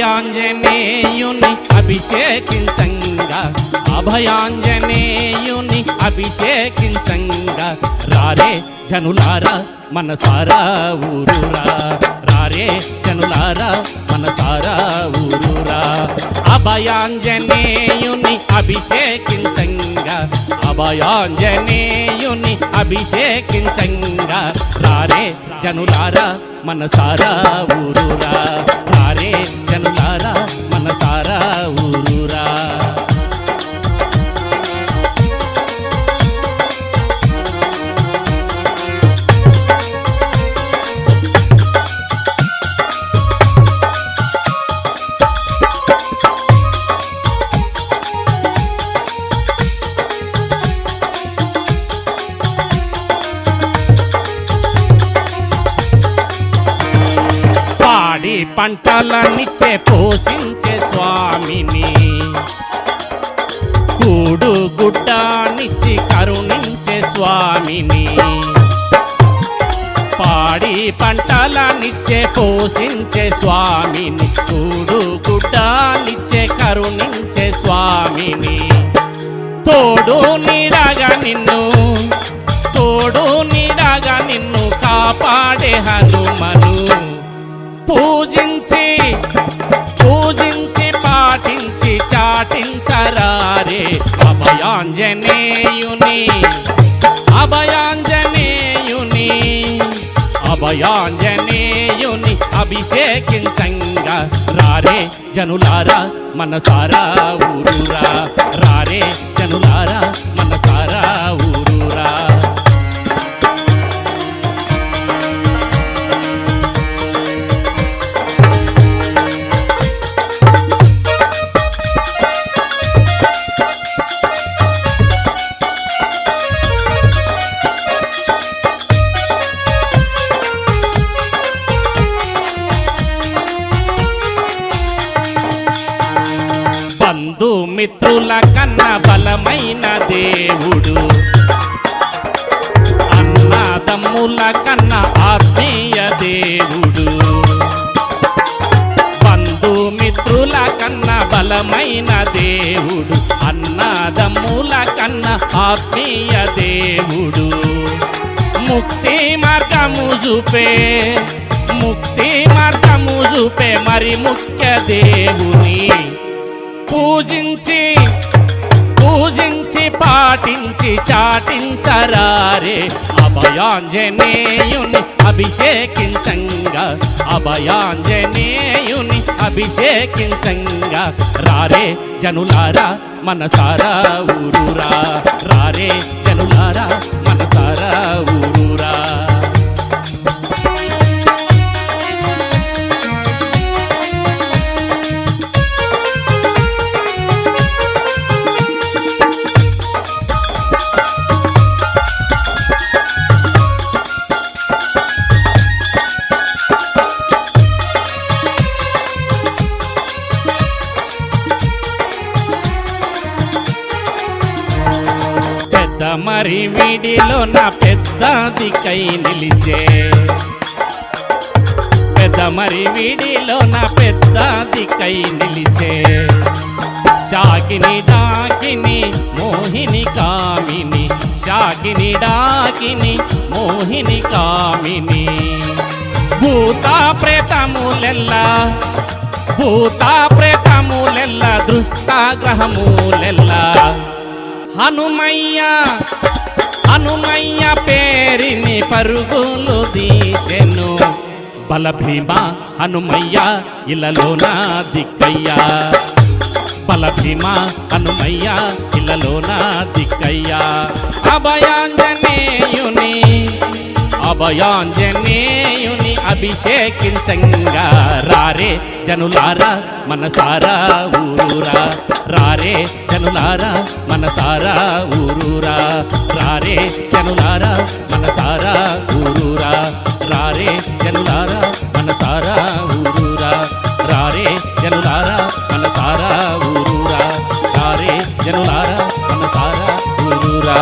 అభయాంజనేయుని అభిషేకించంగా అభయాంజనేయుని అభిషేకించంగా రారే జనులారా మనసారా ఊరురా రారే జనులారా మనసారా ఊరురా అభయాంజనేయుని అభిషేకించంగా అభయాంజనేయుని అభిషేకించంగా రారే జనులారా మనసారా ఊరురా రారే జనులారా మనసారా ఊరురా పాడి పంటలనిచ్చే పోషించే స్వామిని కూడు గుడ్డానిచ్చి కరుణించే స్వామిని పాడి పంటలనిచ్చే పోషించే స్వామిని కూడు గుడ్డానిచ్చే కరుణించే స్వామిని తోడు నీడగా నిన్ను కాపాడే హనుమను పూజించి పాటించి చాటించరారే అభయాంజనేయుని అభిషేకించంగా రారే జనులారా మనసారా ఊరురా రారే జనులారా మనసారా ఊరురా మిత్రుల కన్నా బలమైన దేవుడు అన్నదమ్ముల కన్నా ఆత్మీయ దేవుడు బంధుమిత్రుల కన్నా బలమైన దేవుడు అన్నదమ్ముల కన్నా ఆత్మీయ దేవుడు ముక్తి మార్గము చూపే మరి ముఖ్య దేవుని పూజించి పాటించి చాటించరారే అభయాంజనేయుని అభిషేకించంగా అభయాంజనేయుని అభిషేకించంగా రారే జనులారా మనసారా ఊరురా రారే జనులారా మనసారా ఊరురా మరి వీడిలో నా పెద్ద దిక్కై నిలిచే మరి వీడిలో నా పెద్ద దిక్కై నిలిచే శాకిని డాకిని మోహిని కామిని శాకిని డాకిని మోహిని కామిని భూత ప్రేతములెల్లా దృష్టాగ్రహములెల్లా హనుమయ్య పేరిని పరుగులు తీసెను బలభీమ హనుమయ్య ఇలలోన దిక్కయ్యా బలభీమ హనుమయ్య ఇలలోన దిక్కయ్యా అభయాంజనేయుని అభిషేకించంగా రారే జనులారా మనసారా ఊరురా రారే జనులారా మనసారా ఊరురా రారే జనులారా మనసారా ఊరురా రారే జనులారా మనసారా ఊరురా రారే జనులారా మనసారా ఊరురా రారే జనులారా మనసారా ఊరురా